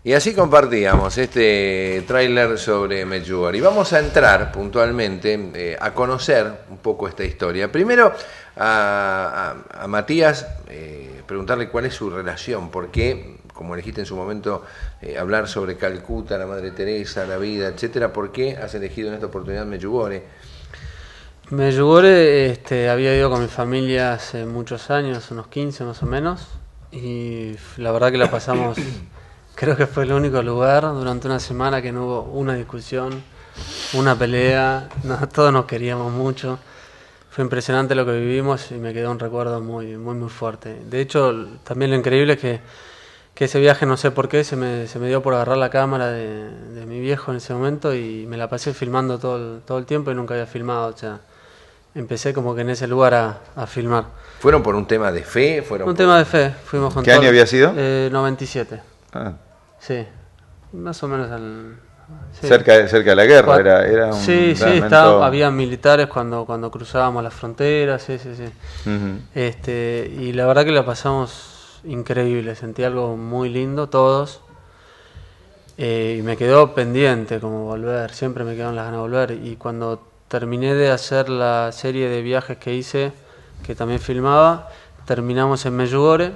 Y así compartíamos este tráiler sobre Medjugorje. Y vamos a entrar puntualmente a conocer un poco esta historia. Primero a Matías, preguntarle cuál es su relación, por qué, como elegiste en su momento hablar sobre Calcuta, la Madre Teresa, la vida, etcétera, ¿por qué has elegido en esta oportunidad Medjugorje? Medjugorje había ido con mi familia hace muchos años, unos 15 más o menos, y la verdad que la pasamos, creo que fue el único lugar durante una semana que no hubo una discusión, una pelea, no, todos nos queríamos mucho. Fue impresionante lo que vivimos y me quedó un recuerdo muy fuerte. De hecho, también lo increíble es que ese viaje, no sé por qué, se me dio por agarrar la cámara de mi viejo en ese momento y me la pasé filmando todo el tiempo y nunca había filmado. O sea, empecé como que en ese lugar a filmar. ¿Fueron por un tema de fe? Tema de fe. Fuimos con ¿Qué año había sido? 97. Ah. Sí, más o menos sí. Cerca de la guerra, era un sí, había militares cuando cruzábamos las fronteras, sí. Uh-huh. Y la verdad que la pasamos increíble, sentí algo muy lindo todos, y me quedó pendiente como volver, siempre me quedaron las ganas de volver, y cuando terminé de hacer la serie de viajes que hice, que también filmaba, terminamos en Medjugorje.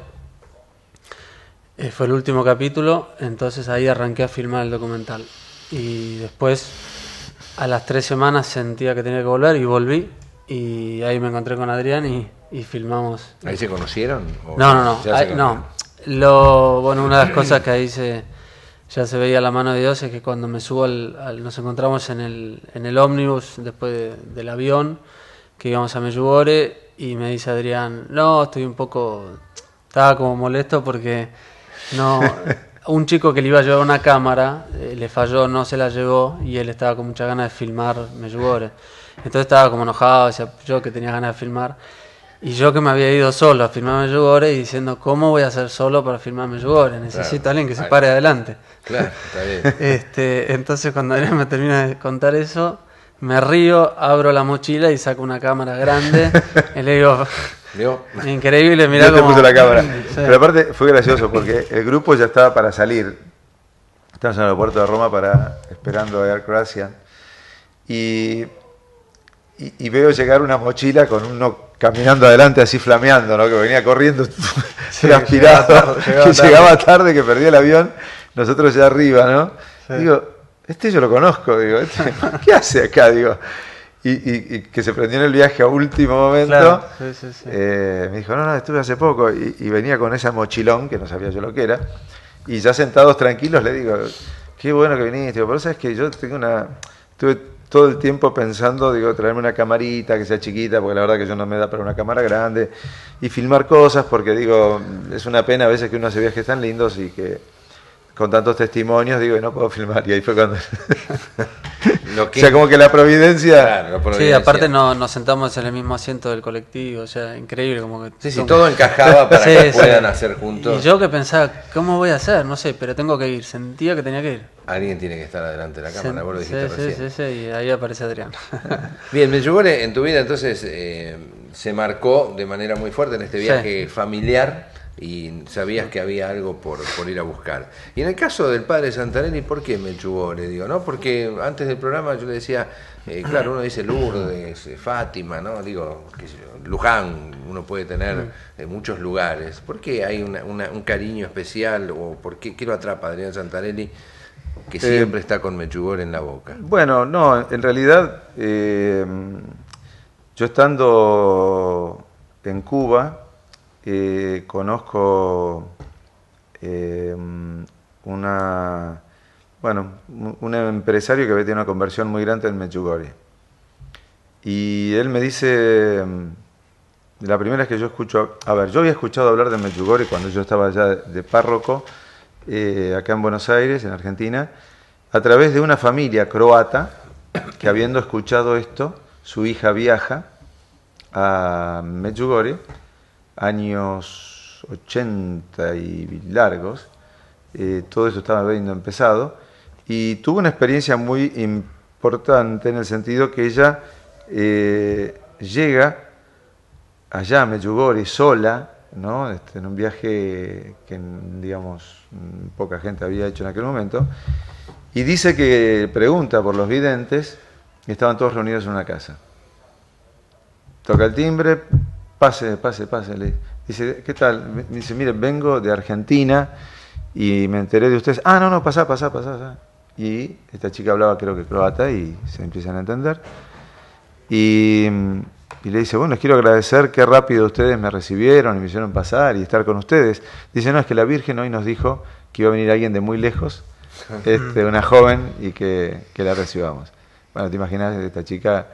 Fue el último capítulo, entonces ahí arranqué a filmar el documental. Y después, a las 3 semanas, sentía que tenía que volver y volví. Y ahí me encontré con Adrián y filmamos. ¿Ahí se conocieron? No. Bueno, una de las cosas que ahí ya se veía la mano de Dios es que cuando me subo nos encontramos en el ómnibus después del avión, que íbamos a Medjugorje, y me dice Adrián, no, estaba como molesto porque un chico que le iba a llevar una cámara le falló, no se la llevó, y él estaba con muchas ganas de filmar Medjugorje. Entonces estaba como enojado, decía, yo que tenía ganas de filmar, y yo que me había ido solo a filmar Medjugorje y diciendo, ¿cómo voy a hacer solo para filmar Medjugorje? Necesito a alguien que se pare adelante. Claro, está bien. Entonces cuando Adrián me termina de contar eso, me río, abro la mochila y saco una cámara grande y le digo, increíble, mirá cómo... Yo te puse la cámara. Sí. Pero aparte fue gracioso porque el grupo ya estaba para salir. Estábamos en el aeropuerto de Roma esperando a Air Croatia. Y veo llegar una mochila con uno caminando adelante así flameando, ¿no? Que venía corriendo, transpirado, llegaba tarde, que perdió el avión, nosotros ya arriba, ¿no? Sí. Digo, yo lo conozco, digo, ¿qué hace acá? Digo, y que se prendió en el viaje a último momento. Claro. Sí. Me dijo, no, estuve hace poco, y venía con esa mochilón, que no sabía yo lo que era, y ya sentados tranquilos le digo, qué bueno que viniste, digo, pero sabes que yo tuve todo el tiempo pensando, traerme una camarita que sea chiquita, porque la verdad que yo no me da para una cámara grande, y filmar cosas, porque es una pena a veces que uno hace viajes tan lindos y que con tantos testimonios, y no puedo filmar, y ahí fue cuando... O sea, como que la providencia... Claro, sí, aparte nos sentamos en el mismo asiento del colectivo, o sea, increíble, como que... Sí, todo encajaba para que puedan hacer juntos. Y yo que pensaba, ¿cómo voy a hacer? No sé, pero tengo que ir, sentía que tenía que ir. Alguien tiene que estar adelante de la cámara, vos lo dijiste recién. Sí, y ahí aparece Adrián. Bien, Medjugorje en tu vida entonces se marcó de manera muy fuerte en este viaje familiar, y sabías que había algo por ir a buscar. Y en el caso del padre Santarelli, ¿por qué Medjugorje? ¿No? Porque antes del programa yo le decía, claro, uno dice Lourdes, Fátima, ¿no? Luján, uno puede tener muchos lugares. ¿Por qué hay un cariño especial, o por qué lo atrapa Adrián Santarelli, que siempre está con Medjugorje en la boca? Bueno, no, en realidad, yo estando en Cuba, conozco un empresario que había tenido una conversión muy grande en Medjugorje. Y él me dice, la primera vez que yo escucho, yo había escuchado hablar de Medjugorje cuando yo estaba allá de párroco, acá en Buenos Aires, en Argentina, a través de una familia croata que, habiendo escuchado esto, su hija viaja a Medjugorje, años 80 y largos, todo eso estaba habiendo empezado, y tuvo una experiencia muy importante en el sentido que ella llega allá a Medjugorje sola, ¿no? En un viaje que, digamos, poca gente había hecho en aquel momento, y dice que pregunta por los videntes y estaban todos reunidos en una casa. Toca el timbre, pase, le dice, ¿qué tal? Me dice, mire, vengo de Argentina y me enteré de ustedes. Ah, no, pasá. Y esta chica hablaba, creo que croata, y se empiezan a entender. Y le dice, bueno, les quiero agradecer qué rápido ustedes me recibieron y me hicieron pasar y estar con ustedes. Dice, no, es que la Virgen hoy nos dijo que iba a venir alguien de muy lejos, una joven, y que la recibamos. Bueno, te imaginas, esta chica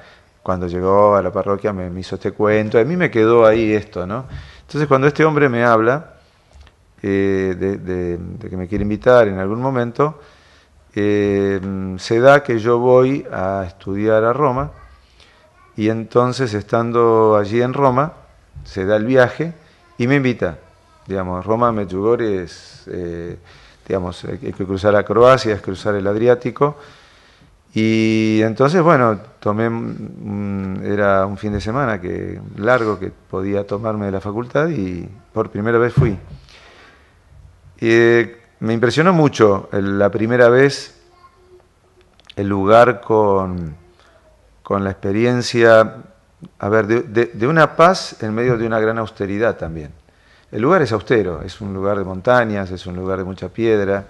cuando llegó a la parroquia me hizo este cuento, a mí me quedó ahí esto, ¿no? Entonces cuando este hombre me habla de que me quiere invitar en algún momento, se da que yo voy a estudiar a Roma, y entonces estando allí en Roma, se da el viaje y me invita. Digamos, Roma, Medjugorje es, digamos, hay que cruzar a Croacia, es cruzar el Adriático. Y entonces, bueno, era un fin de semana largo que podía tomarme de la facultad y por primera vez fui. Me impresionó mucho la primera vez el lugar con la experiencia, a ver, de una paz en medio de una gran austeridad también. El lugar es austero, es un lugar de montañas, es un lugar de mucha piedra.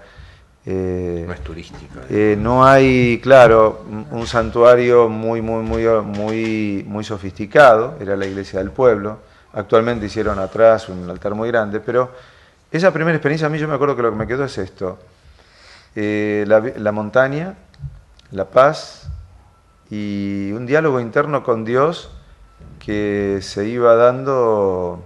No es turístico. No hay, claro, un santuario muy sofisticado, era la iglesia del pueblo. Actualmente hicieron atrás un altar muy grande, pero esa primera experiencia, a mí yo me acuerdo que lo que me quedó es esto. La montaña, la paz y un diálogo interno con Dios que se iba dando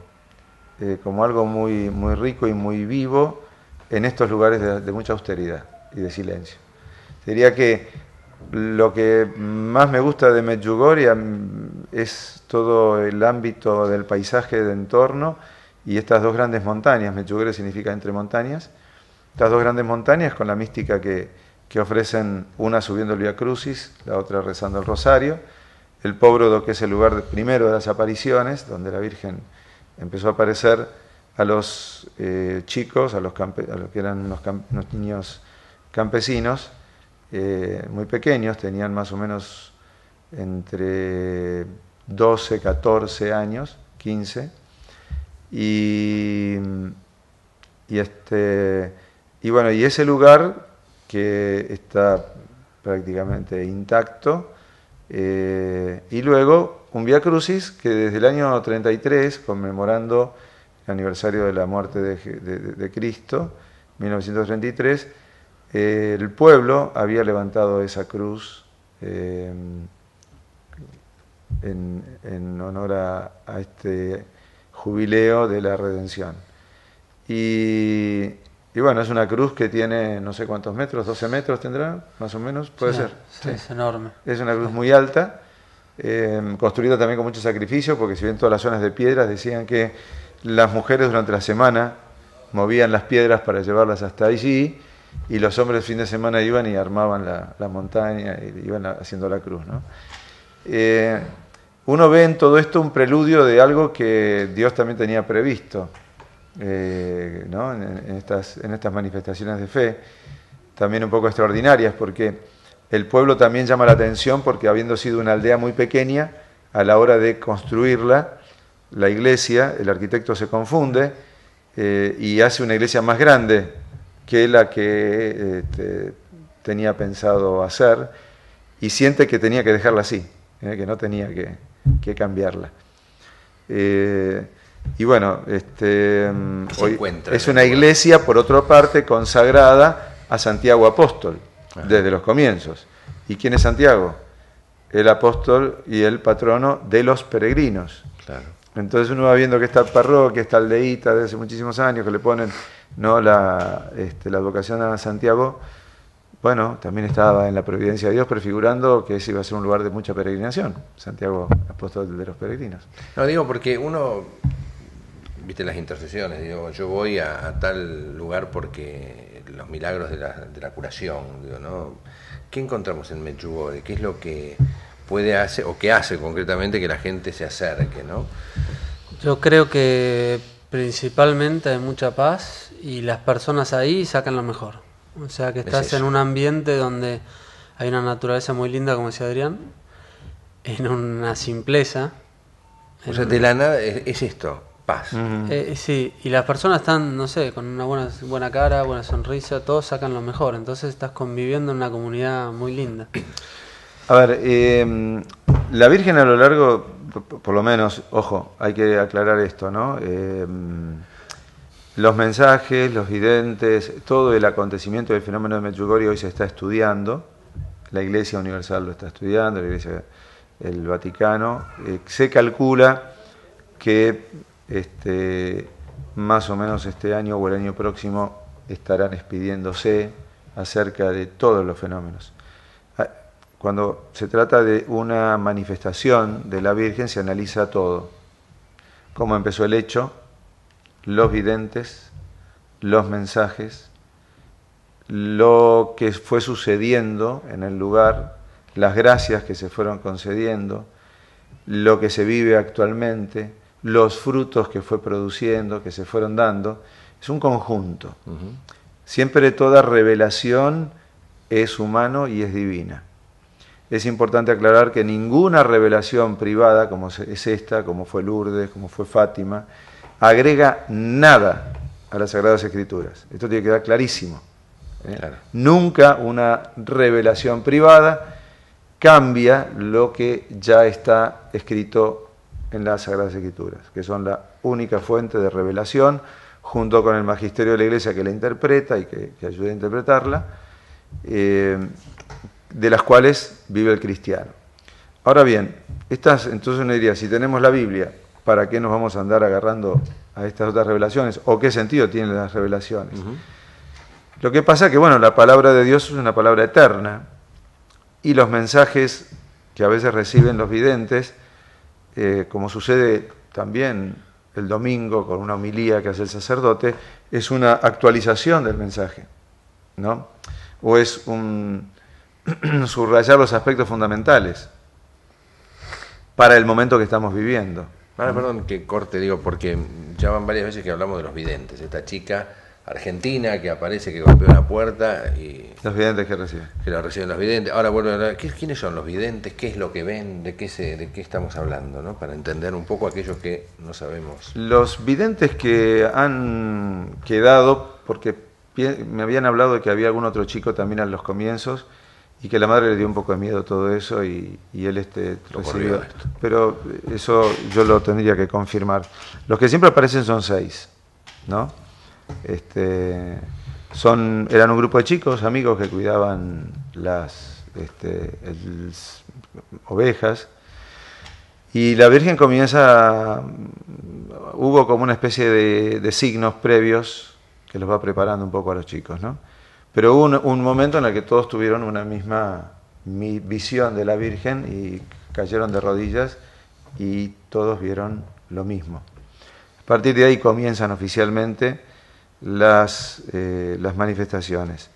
como algo muy rico y muy vivo en estos lugares de mucha austeridad y de silencio. Diría que lo que más me gusta de Medjugorje es todo el ámbito del paisaje de entorno y estas dos grandes montañas. Medjugorje significa entre montañas. Estas dos grandes montañas con la mística que ofrecen, una subiendo el Vía Crucis, la otra rezando el Rosario. El Póbrodo, que es el lugar primero de las apariciones, donde la Virgen empezó a aparecer a los chicos, a los que eran unos niños campesinos, muy pequeños, tenían más o menos entre 12, 14 años, 15, y bueno, y ese lugar que está prácticamente intacto, y luego un Vía Crucis que desde el año 33, conmemorando el aniversario de la muerte de Cristo, 1933, el pueblo había levantado esa cruz en honor a este jubileo de la redención. Y bueno, es una cruz que tiene no sé cuántos metros, 12 metros tendrá, más o menos, puede ser. Sí, es enorme. Es una cruz muy alta, construida también con mucho sacrificio, porque si bien todas las zonas de piedras decían que las mujeres durante la semana movían las piedras para llevarlas hasta allí, y los hombres el fin de semana iban y armaban la montaña y iban haciendo la cruz, ¿no? Uno ve en todo esto un preludio de algo que Dios también tenía previsto, ¿no? en estas manifestaciones de fe, también un poco extraordinarias, porque el pueblo también llama la atención, porque habiendo sido una aldea muy pequeña, a la hora de construirla, la iglesia, el arquitecto se confunde y hace una iglesia más grande que la que tenía pensado hacer, y siente que tenía que dejarla así, que no tenía que cambiarla. Y bueno, hoy es una iglesia, por otra parte, consagrada a Santiago Apóstol, desde los comienzos. ¿Y quién es Santiago? El apóstol y el patrono de los peregrinos. Claro. Entonces uno va viendo que esta parroquia, esta aldeíta de hace muchísimos años, que le ponen, ¿no?, la advocación a Santiago, bueno, también estaba en la providencia de Dios prefigurando que ese iba a ser un lugar de mucha peregrinación, Santiago, apóstol de los peregrinos. No, digo porque uno, viste las intercesiones, digo, yo voy a tal lugar porque los milagros de la curación, digo, ¿no? ¿Qué encontramos en Medjugorje? ¿Qué es lo que puede hacer, o qué hace concretamente que la gente se acerque, ¿no? Yo creo que Principalmente hay mucha paz y las personas ahí sacan lo mejor. O sea que estás en un ambiente donde hay una naturaleza muy linda, como decía Adrián, en una simpleza. O sea, de la nada es esto, paz. Sí, y las personas están, no sé, con una buena cara, buena sonrisa, todos sacan lo mejor. Entonces estás conviviendo en una comunidad muy linda. A ver, la Virgen a lo largo, por lo menos, ojo, hay que aclarar esto, ¿no? Los mensajes, los videntes, todo el acontecimiento del fenómeno de Medjugorje hoy se está estudiando. La Iglesia Universal lo está estudiando, la Iglesia, el Vaticano. Se calcula que más o menos este año o el año próximo estarán expidiéndose acerca de todos los fenómenos. Cuando se trata de una manifestación de la Virgen se analiza todo. Cómo empezó el hecho, los videntes, los mensajes, lo que fue sucediendo en el lugar, las gracias que se fueron concediendo, lo que se vive actualmente, los frutos que fue produciendo, que se fueron dando. Es un conjunto. Siempre toda revelación es humano y es divina. Es importante aclarar que ninguna revelación privada, como es esta, como fue Lourdes, como fue Fátima, agrega nada a las Sagradas Escrituras. Esto tiene que quedar clarísimo. Claro. Nunca una revelación privada cambia lo que ya está escrito en las Sagradas Escrituras, que son la única fuente de revelación, junto con el magisterio de la Iglesia que la interpreta y que ayuda a interpretarla, de las cuales vive el cristiano. Ahora bien, entonces uno diría, si tenemos la Biblia, ¿para qué nos vamos a andar agarrando a estas otras revelaciones? ¿O qué sentido tienen las revelaciones? Lo que pasa es que, bueno, la palabra de Dios es una palabra eterna, y los mensajes que a veces reciben los videntes, como sucede también el domingo con una homilía que hace el sacerdote, es una actualización del mensaje, ¿no? O es subrayar los aspectos fundamentales para el momento que estamos viviendo. Perdón que corte, digo, porque ya van varias veces que hablamos de los videntes. Esta chica argentina que aparece, que golpea una puerta y... Los videntes que reciben. Que la reciben los videntes. Ahora vuelven a hablar, ¿quiénes son los videntes? ¿Qué es lo que ven? ¿De qué estamos hablando? ¿No? Para entender un poco aquellos que no sabemos. Los videntes que han quedado, porque me habían hablado de que había algún otro chico también a los comienzos, y que la madre le dio un poco de miedo todo eso y él recibió esto. Pero eso yo lo tendría que confirmar. Los que siempre aparecen son 6, ¿no? Eran un grupo de chicos, amigos que cuidaban las ovejas, y la Virgen hubo como una especie de signos previos que los va preparando un poco a los chicos, ¿no? Pero hubo un momento en el que todos tuvieron una misma visión de la Virgen y cayeron de rodillas y todos vieron lo mismo. A partir de ahí comienzan oficialmente las manifestaciones.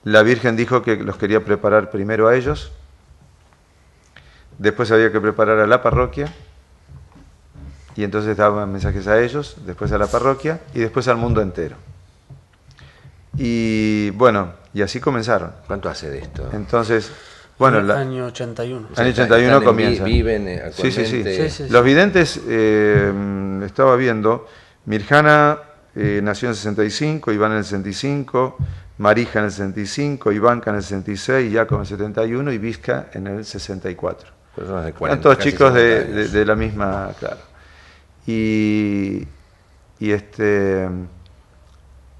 La Virgen dijo que los quería preparar primero a ellos, después había que preparar a la parroquia, y entonces daban mensajes a ellos, después a la parroquia y después al mundo entero. Y bueno, y así comenzaron. ¿Cuánto hace de esto? Entonces, bueno, el año 81. Año 81 comienzan. Viven actualmente. Sí. Los videntes, estaba viendo, Mirjana nació en el 65, Iván en el 65, Marija en el 65, Ivanka en el 66, Jacob en el 71 y Vizca en el 64. Personas de 40, eran todos chicos de la misma, claro.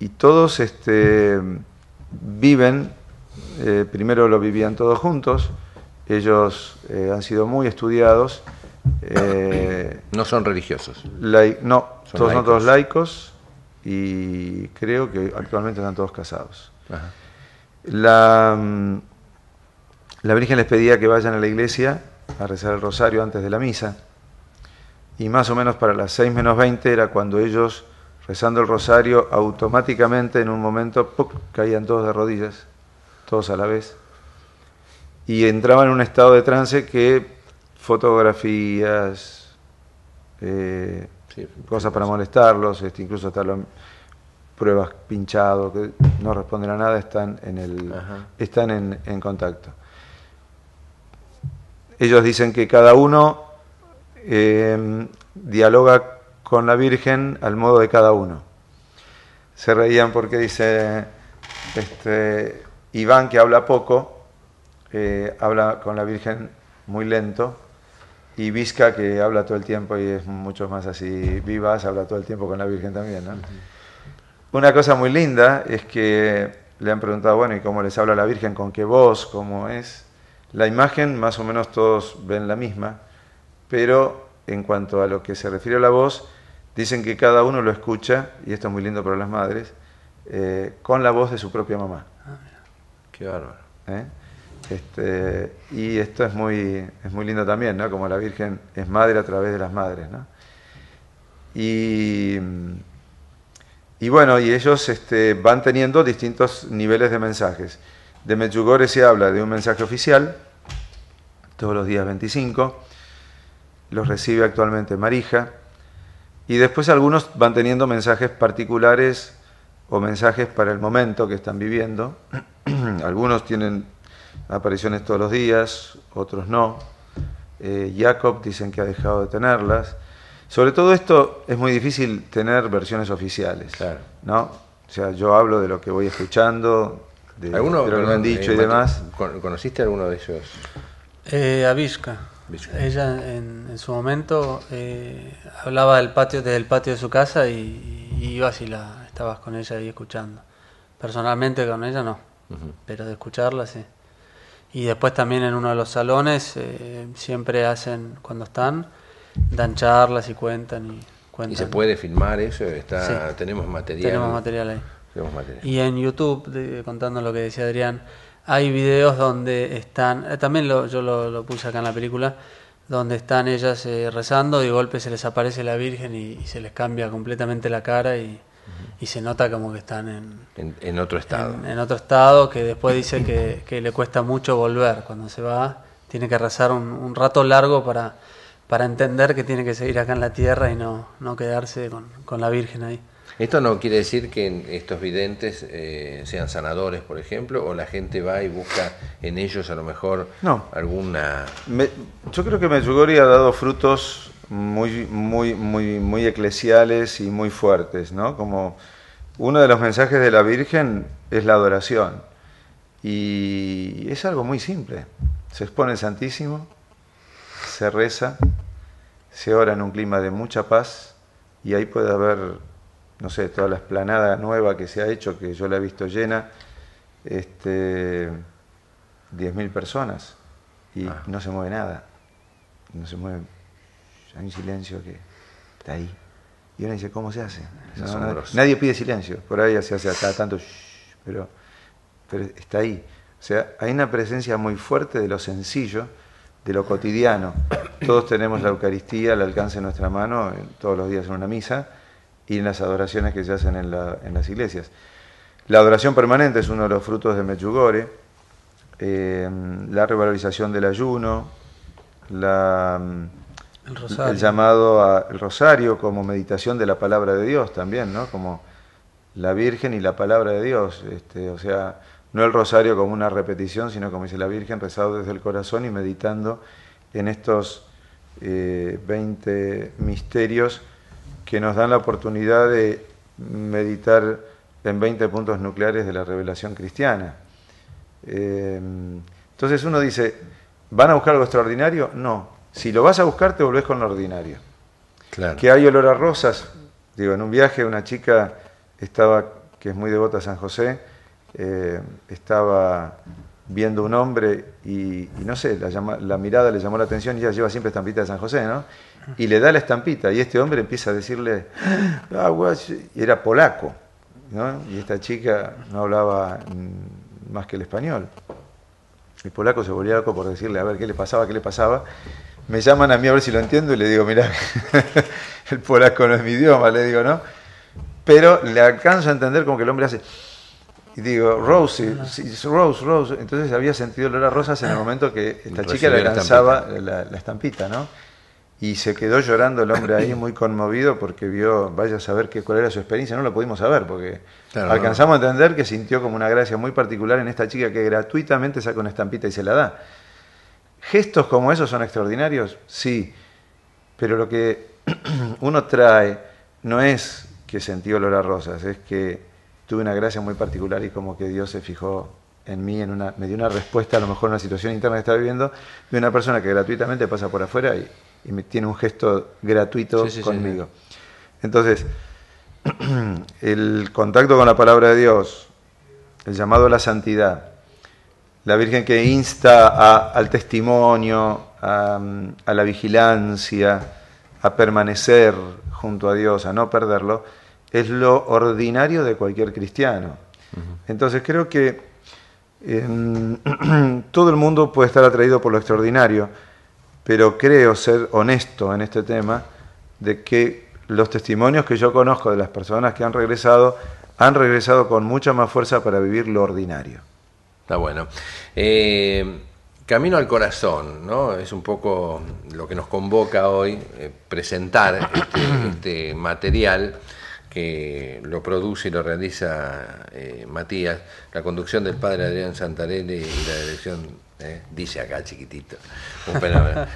Y todos viven, primero lo vivían todos juntos, ellos han sido muy estudiados. No son religiosos. No, son todos laicos y creo que actualmente están todos casados. Ajá. La Virgen les pedía que vayan a la iglesia a rezar el rosario antes de la misa, y más o menos para las 6 menos 20 era cuando ellos, rezando el rosario, automáticamente en un momento ¡puc!, caían todos de rodillas, todos a la vez, y entraban en un estado de trance que fotografías, Sí, cosas para molestarlos, incluso hasta pruebas pinchados, que no responden a nada, están en contacto. Ellos dicen que cada uno dialoga con la Virgen al modo de cada uno. Se reían porque dice Iván, que habla poco, habla con la Virgen muy lento, y Vizca, que habla todo el tiempo y es mucho más así vivaz, habla todo el tiempo con la Virgen también, ¿no? Una cosa muy linda es que le han preguntado, bueno, ¿y cómo les habla la Virgen? ¿Con qué voz? ¿Cómo es? La imagen más o menos todos ven la misma, pero en cuanto a lo que se refiere a la voz, dicen que cada uno lo escucha, y esto es muy lindo para las madres, con la voz de su propia mamá. Qué bárbaro. Y esto es muy lindo también, ¿no? Como la Virgen es madre a través de las madres, ¿no? Y bueno, y ellos van teniendo distintos niveles de mensajes. De Medjugorje se habla de un mensaje oficial, todos los días 25, los recibe actualmente Marija, y después algunos van teniendo mensajes particulares o mensajes para el momento que están viviendo. Algunos tienen apariciones todos los días, otros no. Jacob dicen que ha dejado de tenerlas. Sobre todo esto es muy difícil tener versiones oficiales, claro, ¿no? O sea, yo hablo de lo que voy escuchando, de lo que me han dicho y demás. ¿Conociste a alguno de ellos? A Vizca. Ella en su momento hablaba desde el patio de su casa y ibas y estabas con ella ahí escuchando. Personalmente con ella no, pero de escucharla sí. Y después también en uno de los salones siempre hacen, cuando dan charlas y cuentan. ¿Y se puede filmar eso? Sí. Tenemos material. Tenemos material ahí. Tenemos material. Y en YouTube, contando lo que decía Adrián, hay videos donde están, también yo lo puse acá en la película, donde están ellas rezando y de golpe se les aparece la Virgen y se les cambia completamente la cara y se nota como que están en otro estado. En otro estado, que después dice que le cuesta mucho volver. Cuando se va, tiene que rezar un rato largo para entender que tiene que seguir acá en la tierra y no quedarse con la Virgen ahí. Esto no quiere decir que estos videntes sean sanadores, por ejemplo, o la gente va y busca en ellos a lo mejor alguna... Yo creo que Medjugorje ha dado frutos muy eclesiales y muy fuertes, ¿no? Como uno de los mensajes de la Virgen es la adoración, y es algo muy simple. Se expone el Santísimo, se reza, se ora en un clima de mucha paz, y ahí puede haber, no sé, toda la explanada nueva que se ha hecho, que yo la he visto llena, 10.000 personas, y no se mueve nada, no se mueve, hay un silencio que está ahí. Y uno dice, ¿cómo se hace? Nadie pide silencio, por ahí se hace acá tanto, pero está ahí. O sea, hay una presencia muy fuerte de lo sencillo, de lo cotidiano. Todos tenemos la Eucaristía al alcance de nuestra mano, todos los días en una misa, y en las adoraciones que se hacen en las iglesias. La adoración permanente es uno de los frutos de Medjugorje, la revalorización del ayuno, el llamado al rosario como meditación de la palabra de Dios también, ¿no? Como la Virgen y la palabra de Dios, o sea, no el rosario como una repetición, sino como dice la Virgen, rezado desde el corazón y meditando en estos 20 misterios que nos dan la oportunidad de meditar en 20 puntos nucleares de la revelación cristiana. Entonces uno dice, ¿van a buscar algo extraordinario? No. Si lo vas a buscar, te volvés con lo ordinario. Claro. Que hay olor a rosas. Digo, en un viaje una chica que es muy devota a San José, estaba viendo un hombre y no sé, la mirada le llamó la atención, y ella lleva siempre estampita de San José, ¿no? Y le da la estampita, y este hombre empieza a decirle, y era polaco, ¿no? Y esta chica no hablaba más que el español. El polaco se volvía loco por decirle, a ver, ¿qué le pasaba? Me llaman a mí a ver si lo entiendo, y le digo, mirá, el polaco no es mi idioma, le digo, ¿no? Pero le alcanzo a entender como que el hombre hace... Y digo, Rose. Entonces había sentido olor a rosas en el momento que esta chica le lanzaba la estampita, ¿no? y se quedó llorando el hombre ahí muy conmovido porque vio, vaya a saber cuál era su experiencia, no lo pudimos saber porque claro, alcanzamos a entender que sintió como una gracia muy particular en esta chica que gratuitamente saca una estampita y se la da. ¿Gestos como esos son extraordinarios? Sí, pero lo que uno trae no es que sentí olor a rosas, es que tuve una gracia muy particular y como que Dios se fijó en mí, me dio una respuesta a lo mejor en una situación interna que estaba viviendo de una persona que gratuitamente pasa por afuera y me tiene un gesto gratuito conmigo. Sí. Entonces, el contacto con la palabra de Dios, el llamado a la santidad, la Virgen que insta al testimonio, a la vigilancia, a permanecer junto a Dios, a no perderlo, es lo ordinario de cualquier cristiano. Entonces creo que todo el mundo puede estar atraído por lo extraordinario, pero creo ser honesto en este tema de que los testimonios que yo conozco de las personas que han regresado con mucha más fuerza para vivir lo ordinario. Está bueno. Camino al corazón, ¿no? Es un poco lo que nos convoca hoy, presentar este material que lo produce y lo realiza Matías, la conducción del padre Adrián Santarelli y la dirección, dice acá chiquitito.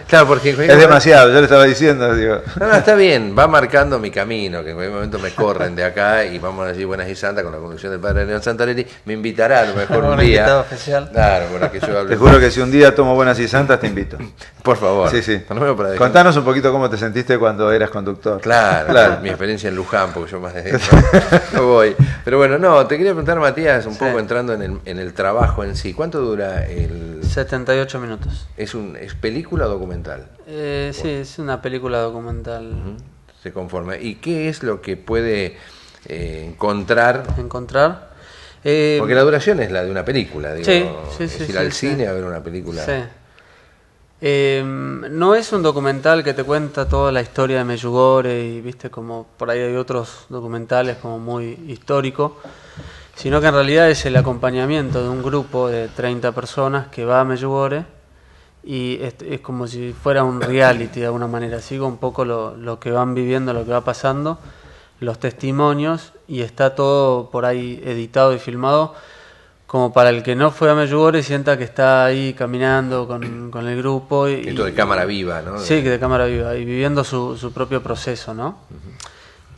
Claro, porque es demasiado, yo le estaba diciendo. Digo. No, está bien, va marcando mi camino, que en cualquier momento me corren de acá y vamos allí buenas y santas con la conducción del padre Adrián Santarelli. Me invitará a lo mejor un día. Invitado especial. Claro, bueno, que yo hable. Te juro que si un día tomo buenas y santas te invito. Por favor. Sí, sí. Contanos un poquito cómo te sentiste cuando eras conductor. Claro. Mi experiencia en Luján, porque yo más de eso no voy. Pero bueno, no, te quería preguntar, Matías, un poco entrando en el trabajo en sí. ¿Cuánto dura el...? 78 minutos. ¿Es película o documental? Sí, es una película documental. Se conforma. ¿Y qué es lo que puede encontrar? Porque la duración es la de una película, digo. Sí, es ir al cine a ver una película. Sí. No es un documental que te cuenta toda la historia de Medjugorje y viste como por ahí hay otros documentales como muy histórico, sino que en realidad es el acompañamiento de un grupo de 30 personas que va a Medjugorje y es como si fuera un reality de alguna manera, sigo un poco lo que van viviendo, lo que va pasando, los testimonios y está todo por ahí editado y filmado como para el que no fue a Medjugorje sienta que está ahí caminando con el grupo. Y esto de cámara viva, ¿no? Sí, que de cámara viva, y viviendo su propio proceso, ¿no?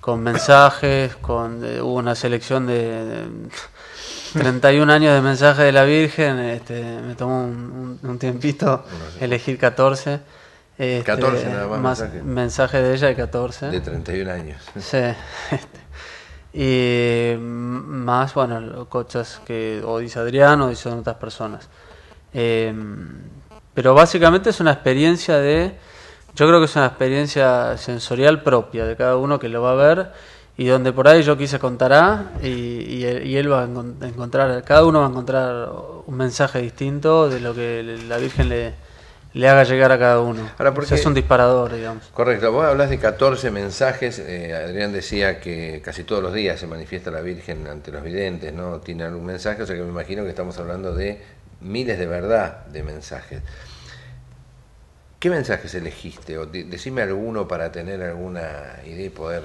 Con mensajes, hubo una selección de 31 años de mensajes de la Virgen, me tomó un tiempito elegir 14. 14 nada más mensajes de ella de 14. De 31 años. Sí, y más, bueno, cochas que o dice Adrián o dicen otras personas. Pero básicamente es una experiencia yo creo que es una experiencia sensorial propia de cada uno que lo va a ver y donde por ahí yo quise contará y él va a encontrar, cada uno va a encontrar un mensaje distinto de lo que la Virgen le haga llegar a cada uno. Ahora, porque, es un disparador, digamos. Correcto, vos hablas de 14 mensajes, Adrián decía que casi todos los días se manifiesta la Virgen ante los videntes, ¿no? Tiene algún mensaje, o sea que me imagino que estamos hablando de miles de verdad de mensajes. ¿Qué mensajes elegiste? O decime alguno para tener alguna idea y poder...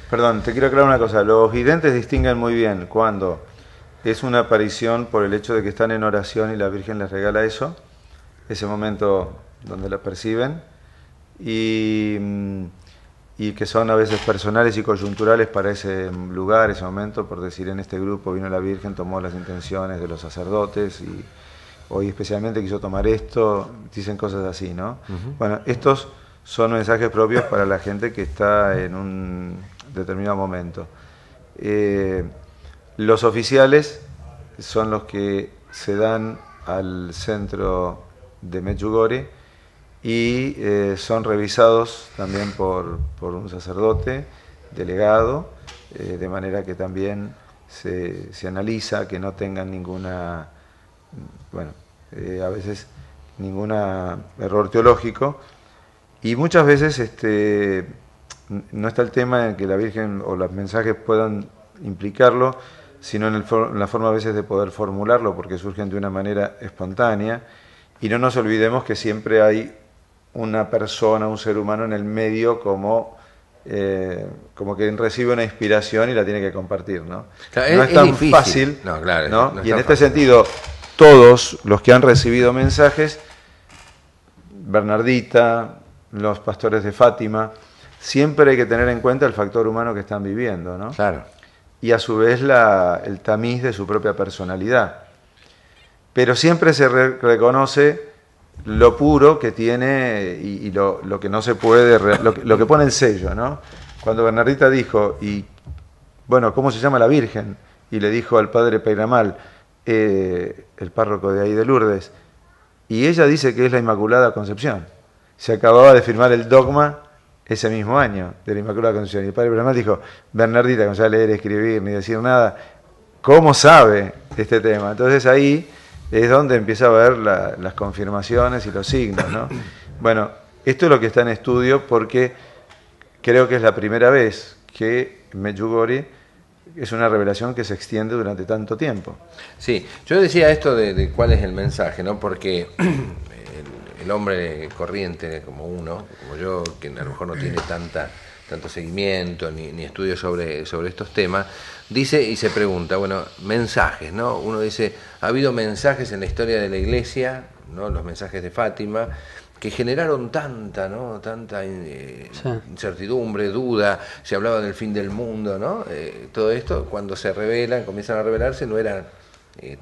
Perdón, te quiero aclarar una cosa, los videntes distinguen muy bien cuando es una aparición por el hecho de que están en oración y la Virgen les regala eso, ese momento donde la perciben, y que son a veces personales y coyunturales para ese lugar, ese momento, por decir, en este grupo vino la Virgen, tomó las intenciones de los sacerdotes y hoy especialmente quiso tomar esto, dicen cosas así, ¿no? Bueno, estos son mensajes propios para la gente que está en un determinado momento. Los oficiales son los que se dan al centro de Medjugorje y son revisados también por un sacerdote delegado, de manera que también se analiza que no tengan ninguna, a veces ningún error teológico, y muchas veces no está el tema en que la Virgen o los mensajes puedan implicarlo, sino en la forma a veces de poder formularlo, porque surgen de una manera espontánea. Y no nos olvidemos que siempre hay una persona, un ser humano en el medio como que recibe una inspiración y la tiene que compartir, ¿no? Claro, no es tan difícil. fácil, No, claro, ¿no? no es Y en tan este fácil. sentido, todos los que han recibido mensajes, Bernardita, los pastores de Fátima, siempre hay que tener en cuenta el factor humano que están viviendo, ¿no? Claro. Y a su vez el tamiz de su propia personalidad. Pero siempre se reconoce lo puro que tiene y lo que no se puede, lo que pone el sello, ¿no? Cuando Bernardita dijo, y bueno, ¿cómo se llama la Virgen? Y le dijo al padre Peiramal, el párroco de ahí de Lourdes, y ella dice que es la Inmaculada Concepción. Se acababa de firmar el dogma ese mismo año de la Inmaculada Concepción. Y el padre Peiramal dijo, Bernardita, que no sabe leer, escribir, ni decir nada, ¿cómo sabe este tema? Entonces ahí es donde empieza a ver las confirmaciones y los signos, ¿no? Bueno, esto es lo que está en estudio porque creo que es la primera vez que Medjugorje es una revelación que se extiende durante tanto tiempo. Sí, yo decía esto de cuál es el mensaje, ¿no? Porque el hombre corriente como uno, como yo, que a lo mejor no tiene tanto seguimiento ni estudio sobre estos temas, dice y se pregunta, bueno, mensajes, ¿no? Uno dice, ha habido mensajes en la historia de la Iglesia, ¿no? Los mensajes de Fátima, que generaron tanta incertidumbre, duda, se hablaba del fin del mundo, ¿no? Todo esto, cuando se revelan, comienzan a revelarse, no eran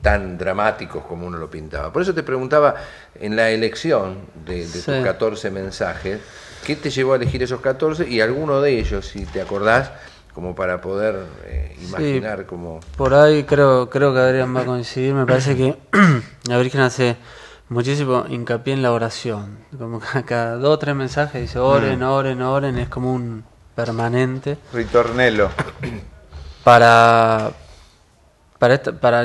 tan dramáticos como uno lo pintaba. Por eso te preguntaba, en la elección de tus 14 mensajes, ¿qué te llevó a elegir esos 14? Y alguno de ellos, si te acordás, como para poder imaginar cómo... Por ahí creo que Adrián va a coincidir, me parece que la Virgen hace muchísimo hincapié en la oración, como que cada 2 o 3 mensajes dice oren, oren, oren, es como un permanente Ritornello. para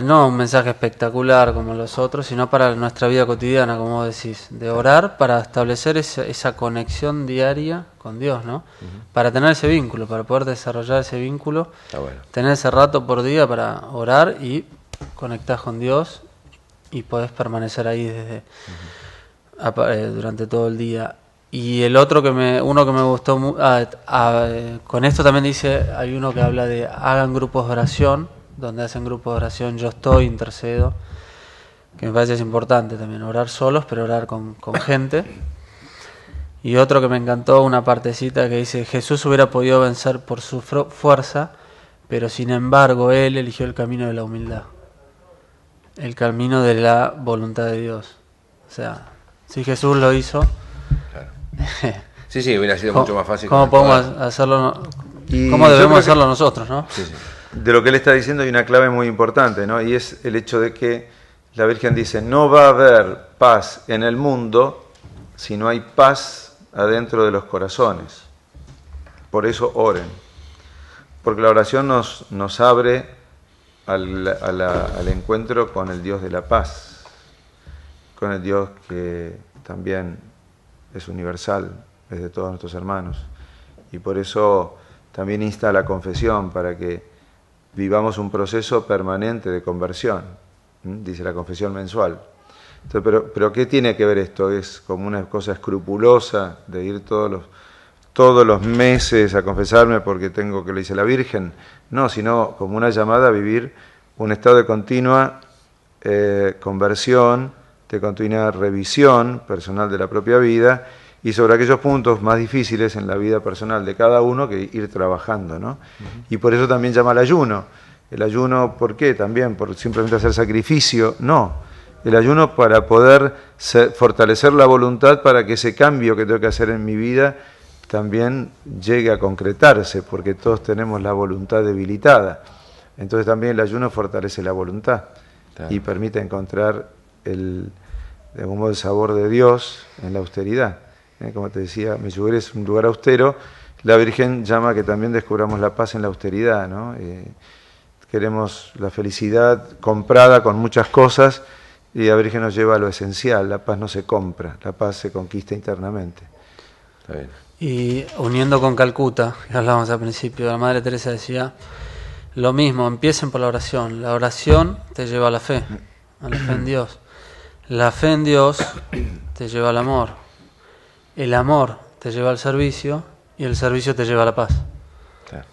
no un mensaje espectacular como los otros, sino para nuestra vida cotidiana, como vos decís, de orar para establecer esa conexión diaria con Dios, ¿no? Para tener ese vínculo, para poder desarrollar ese vínculo, bueno. tener ese rato por día para orar y conectar con Dios y podés permanecer ahí durante todo el día. Y el otro uno que me gustó, con esto también dice, hay uno que habla de hagan grupos de oración, donde hacen grupos de oración, yo estoy, intercedo, que me parece es importante también, orar solos, pero orar con gente. Y otro que me encantó, una partecita que dice, Jesús hubiera podido vencer por su fuerza, pero sin embargo él eligió el camino de la humildad, el camino de la voluntad de Dios. O sea, si Jesús lo hizo, claro. Sí, hubiera sido mucho más fácil. ¿Cómo podemos hacerlo? Y ¿Cómo debemos hacerlo nosotros, no? Sí. De lo que él está diciendo hay una clave muy importante, ¿no? Y es el hecho de que la Virgen dice, no va a haber paz en el mundo si no hay paz adentro de los corazones. Por eso oren. Porque la oración nos abre al encuentro con el Dios de la paz, con el Dios que también es universal, es de todos nuestros hermanos. Y por eso también insta a la confesión para que vivamos un proceso permanente de conversión, dice la confesión mensual. Entonces, pero ¿qué tiene que ver esto? ¿Es como una cosa escrupulosa de ir todos los meses a confesarme porque tengo que le dice la Virgen? No, sino como una llamada a vivir un estado de continua conversión, de continua revisión personal de la propia vida y sobre aquellos puntos más difíciles en la vida personal de cada uno que ir trabajando, ¿no? Y por eso también llama al ayuno. El ayuno, ¿por qué? También por simplemente hacer sacrificio, no. El ayuno para poder fortalecer la voluntad para que ese cambio que tengo que hacer en mi vida también llegue a concretarse, porque todos tenemos la voluntad debilitada. Entonces también el ayuno fortalece la voluntad y permite encontrar de algún modo el sabor de Dios en la austeridad. Como te decía, Medjugorje es un lugar austero. La Virgen llama que también descubramos la paz en la austeridad, ¿no? Queremos la felicidad comprada con muchas cosas y la Virgen nos lleva a lo esencial. La paz no se compra, la paz se conquista internamente. Está bien. Y uniendo con Calcuta, que hablábamos al principio, la Madre Teresa decía lo mismo, empiecen por la oración. La oración te lleva a la fe en Dios. La fe en Dios te lleva al amor. el amor te lleva al servicio y el servicio te lleva a la paz. Claro.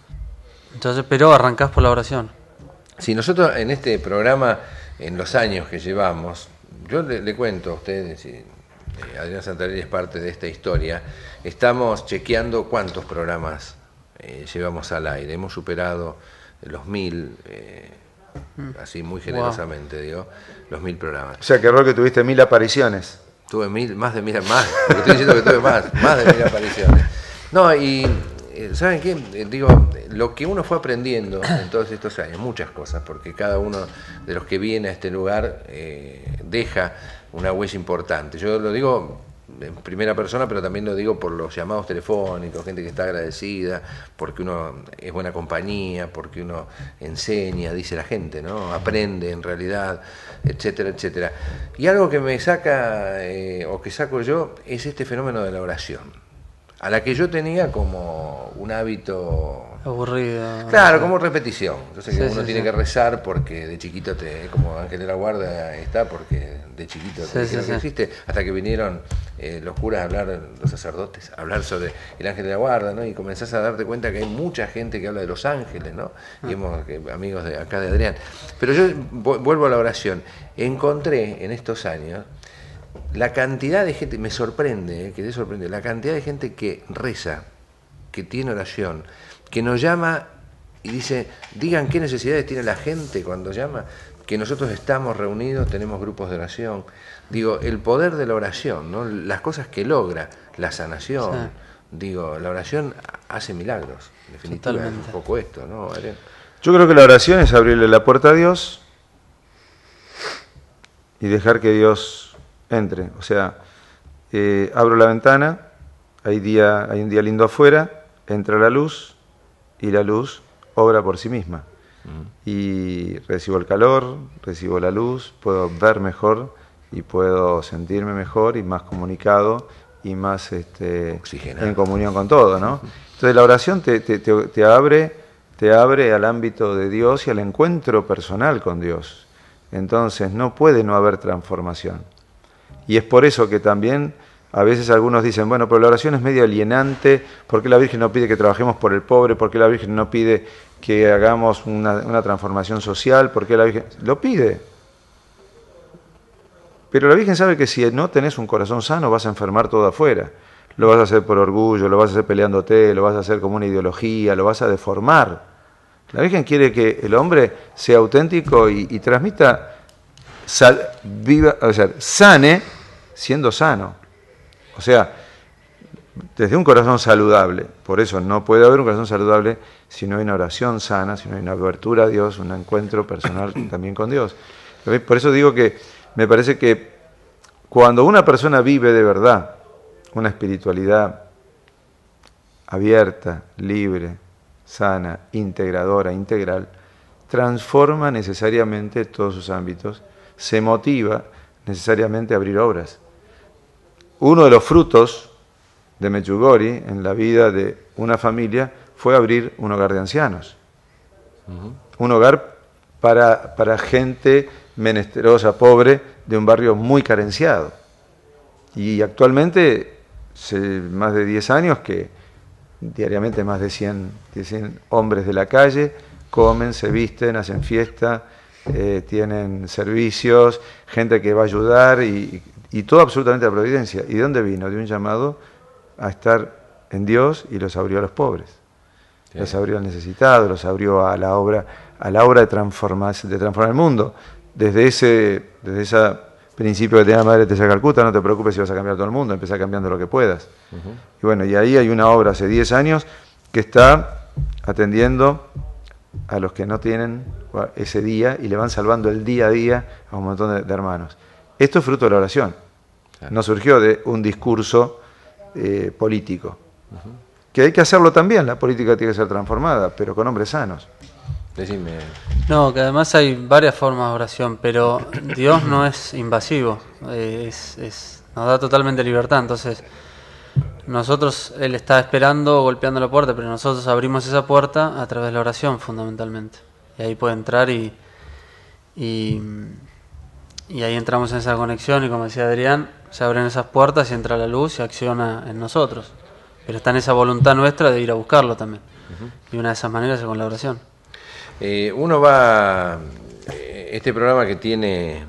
Entonces, pero arrancás por la oración. Si nosotros en este programa, en los años que llevamos, yo le cuento a ustedes, y Adrián Santarelli es parte de esta historia, estamos chequeando cuántos programas llevamos al aire. Hemos superado los 1000, así muy generosamente, digo, los 1000 programas. O sea, que error que tuviste 1000 apariciones. Tuve más de 1000, más, porque estoy diciendo que tuve más de 1000 apariciones. No, y ¿saben qué? Digo, lo que uno fue aprendiendo en todos estos años, muchas cosas, porque cada uno de los que viene a este lugar deja una huella importante. Yo lo digo en primera persona, pero también lo digo por los llamados telefónicos, gente que está agradecida, porque uno es buena compañía, porque uno enseña, dice la gente, ¿no? Aprende en realidad, etcétera, etcétera. Y algo que me saca, o que saco yo, es este fenómeno de la oración, a la que yo tenía como un hábito Aburrido. Claro, como repetición. Yo sé que Sí, uno sí, tiene sí. que rezar porque de chiquito como Ángel de la Guarda está, porque de chiquito te dijeron que existe, hasta que vinieron los curas a hablar, los sacerdotes, a hablar sobre el Ángel de la Guarda, ¿no? Y comenzás a darte cuenta que hay mucha gente que habla de los ángeles, ¿no? Y amigos de acá de Adrián. Pero yo vuelvo a la oración. Encontré en estos años la cantidad de gente, me sorprende, quedé sorprendido, la cantidad de gente que reza, que tiene oración, que nos llama y dice, digan qué necesidades tiene la gente cuando llama, que nosotros estamos reunidos, tenemos grupos de oración. Digo, el poder de la oración, ¿no? Las cosas que logra, la sanación. Sí. Digo, la oración hace milagros, en definitiva. Totalmente. Es un poco esto, ¿no, Adrián? Yo creo que la oración es abrirle la puerta a Dios y dejar que Dios entre. O sea, abro la ventana, hay un día lindo afuera, entra la luz y la luz obra por sí misma. Y recibo el calor, recibo la luz, puedo ver mejor y puedo sentirme mejor y más comunicado y más en comunión con todo, ¿no? Entonces la oración te abre al ámbito de Dios y al encuentro personal con Dios. Entonces no puede no haber transformación. Y es por eso que también a veces algunos dicen, bueno, pero la oración es medio alienante, ¿por qué la Virgen no pide que trabajemos por el pobre? ¿Por qué la Virgen no pide que hagamos una transformación social? ¿Por qué la Virgen? Lo pide. Pero la Virgen sabe que si no tenés un corazón sano vas a enfermar todo afuera. Lo vas a hacer por orgullo, lo vas a hacer peleándote, lo vas a hacer como una ideología, lo vas a deformar. La Virgen quiere que el hombre sea auténtico y transmita, sane siendo sano. O sea, desde un corazón saludable. Por eso no puede haber un corazón saludable si no hay una oración sana, si no hay una apertura a Dios, un encuentro personal también con Dios. Por eso digo que me parece que cuando una persona vive de verdad una espiritualidad abierta, libre, sana, integradora, integral, transforma necesariamente todos sus ámbitos, se motiva necesariamente a abrir obras. Uno de los frutos de Medjugorje en la vida de una familia fue abrir un hogar de ancianos. Un hogar para gente menesterosa, pobre, de un barrio muy carenciado. Y actualmente, hace más de 10 años que diariamente más de 100 hombres de la calle comen, se visten, hacen fiesta, tienen servicios, gente que va a ayudar y todo absolutamente a providencia. ¿Y de dónde vino? De un llamado a estar en Dios y los abrió a los pobres. Sí. Los abrió al necesitado, los abrió a la obra de transformar el mundo. Desde ese principio que tenía Madre Teresa de Calcuta, no te preocupes si vas a cambiar todo el mundo, empezá cambiando lo que puedas. Y bueno, y ahí hay una obra hace 10 años que está atendiendo a los que no tienen ese día y le van salvando el día a día a un montón de hermanos. Esto es fruto de la oración, no surgió de un discurso político, que hay que hacerlo también, la política tiene que ser transformada, pero con hombres sanos. Decime. No, que además hay varias formas de oración, pero Dios no es invasivo, nos da totalmente libertad, entonces nosotros, Él está esperando, golpeando la puerta, pero nosotros abrimos esa puerta a través de la oración fundamentalmente, y ahí puede entrar y Y ahí entramos en esa conexión y como decía Adrián, se abren esas puertas y entra la luz y acciona en nosotros. Pero está en esa voluntad nuestra de ir a buscarlo también. Y una de esas maneras es con la oración. Uno va, este programa que tiene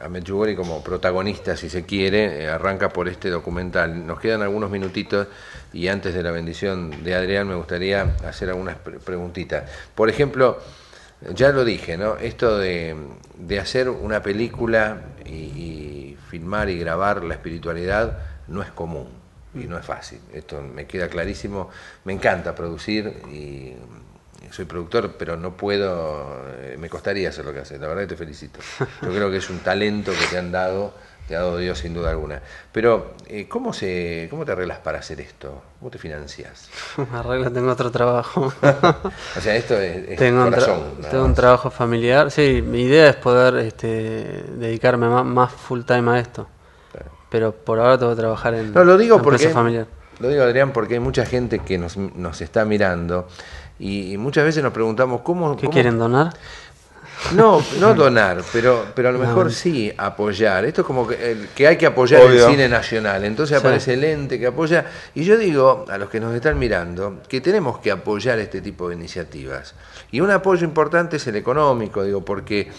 a Medjugorje como protagonista, si se quiere, arranca por este documental. Nos quedan algunos minutitos y antes de la bendición de Adrián me gustaría hacer algunas preguntitas. Por ejemplo, ya lo dije, ¿no? Esto de hacer una película y filmar y grabar la espiritualidad no es común y no es fácil. Esto me queda clarísimo. Me encanta producir y soy productor, pero no puedo, me costaría hacer lo que haces. La verdad que te felicito. Yo creo que es un talento que te ha dado Dios sin duda alguna. Pero, ¿cómo te arreglas para hacer esto? ¿Cómo te financias? Me arreglo, tengo otro trabajo. O sea, esto es tengo corazón. Tengo un trabajo familiar. Sí, mi idea es poder dedicarme más full time a esto. Claro. Pero por ahora tengo que trabajar en no, lo digo empresa porque, familiar. Lo digo, Adrián, porque hay mucha gente que nos está mirando y muchas veces nos preguntamos cómo... ¿Quieren donar? No donar, pero a lo mejor sí apoyar. Esto es como que hay que apoyar el cine nacional. Entonces aparece el ente que apoya. Y yo digo a los que nos están mirando que tenemos que apoyar este tipo de iniciativas. Y un apoyo importante es el económico, digo, porque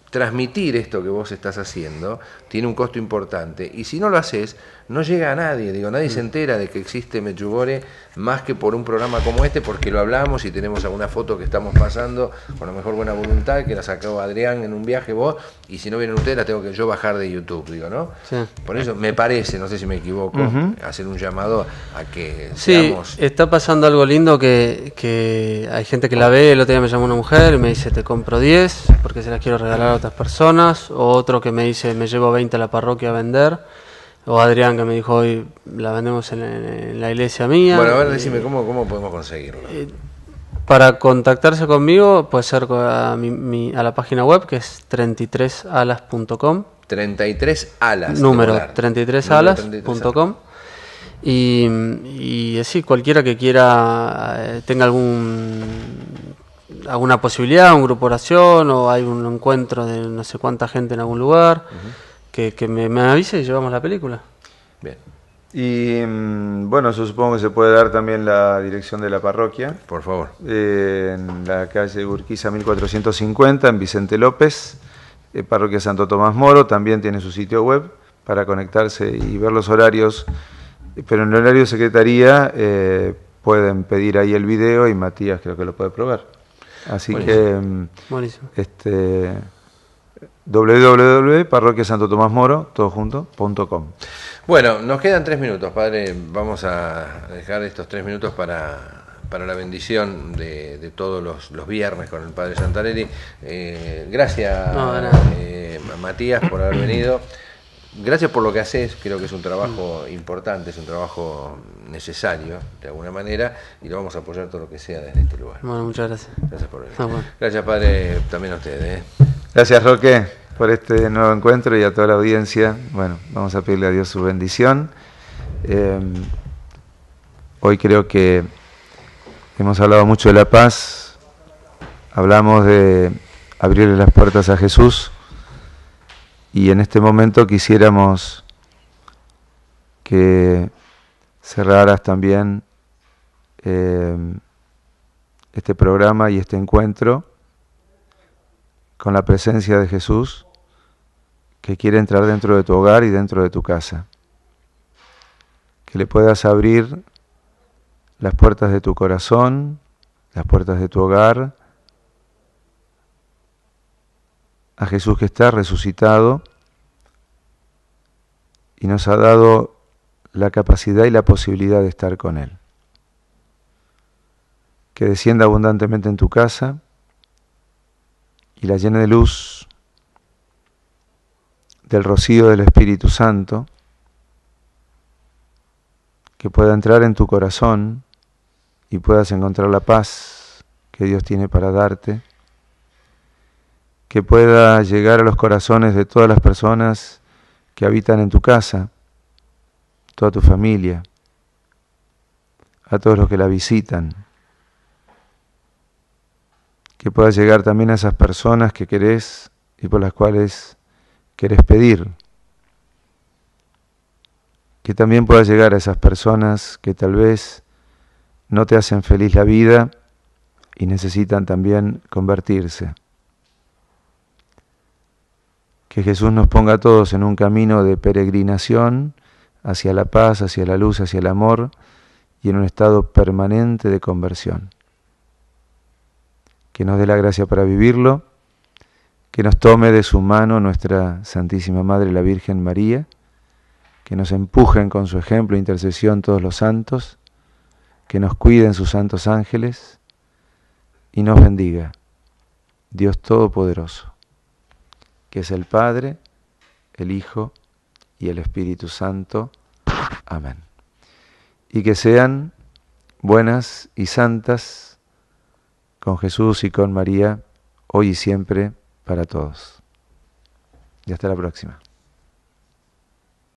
transmitir esto que vos estás haciendo tiene un costo importante. Y si no lo haces, no llega a nadie. Digo, nadie se entera de que existe Medjugorje más que por un programa como este, porque lo hablamos y tenemos alguna foto que estamos pasando con la mejor buena voluntad, que la sacó Adrián en un viaje, vos, y si no vienen ustedes la tengo que yo bajar de YouTube, digo, ¿no? Sí. Por eso me parece, no sé si me equivoco, hacer un llamado a que seamos... Sí, está pasando algo lindo que hay gente que la ve. El otro día me llamó una mujer y me dice, te compro 10 porque se las quiero regalar a otras personas, o otro que me dice, me llevo 20 a la parroquia a vender. O Adrián que me dijo, hoy la vendemos en la iglesia mía. Bueno, a ver, decime, ¿cómo podemos conseguirlo? Para contactarse conmigo puede ser a la página web, que es 33alas.com. 33alas. Número 33alas.com. Y así, cualquiera que quiera, tenga alguna posibilidad, un grupo de oración, o hay un encuentro de no sé cuánta gente en algún lugar... Que me avise y llevamos la película. Bien. Y bueno, yo supongo que se puede dar también la dirección de la parroquia. Por favor. En la calle Urquiza 1450, en Vicente López, parroquia Santo Tomás Moro. También tiene su sitio web para conectarse y ver los horarios. Pero en el horario de secretaría pueden pedir ahí el video y Matías creo que lo puede probar. Así Buenísimo. que Buenísimo. www.parroquiasantotomasmoro.com. Bueno, nos quedan 3 minutos, padre. Vamos a dejar estos 3 minutos para la bendición de todos los viernes con el padre Santarelli. Gracias, Matías, por haber venido. Gracias por lo que haces. Creo que es un trabajo importante, es un trabajo necesario de alguna manera, y lo vamos a apoyar todo lo que sea desde este lugar. Bueno, muchas gracias. Gracias por venir. Bueno. Gracias, padre, también a ustedes. Gracias, Roque, por este nuevo encuentro y a toda la audiencia. Bueno, vamos a pedirle a Dios su bendición. Hoy creo que hemos hablado mucho de la paz, hablamos de abrirle las puertas a Jesús, y en este momento quisiéramos que cerraras también este programa y este encuentro con la presencia de Jesús, que quiere entrar dentro de tu hogar y dentro de tu casa. Que le puedas abrir las puertas de tu corazón, las puertas de tu hogar, a Jesús que está resucitado y nos ha dado la capacidad y la posibilidad de estar con Él. Que descienda abundantemente en tu casa y la llene de luz, del rocío del Espíritu Santo, que pueda entrar en tu corazón y puedas encontrar la paz que Dios tiene para darte, que pueda llegar a los corazones de todas las personas que habitan en tu casa, toda tu familia, a todos los que la visitan, que pueda llegar también a esas personas que querés y por las cuales querés pedir. Que también puedas llegar a esas personas que tal vez no te hacen feliz la vida y necesitan también convertirse. Que Jesús nos ponga a todos en un camino de peregrinación hacia la paz, hacia la luz, hacia el amor y en un estado permanente de conversión. Que nos dé la gracia para vivirlo, que nos tome de su mano nuestra Santísima Madre, la Virgen María, que nos empujen con su ejemplo e intercesión todos los santos, que nos cuiden sus santos ángeles y nos bendiga Dios Todopoderoso, que es el Padre, el Hijo y el Espíritu Santo. Amén. Y que sean buenas y santas con Jesús y con María, hoy y siempre, para todos. Y hasta la próxima.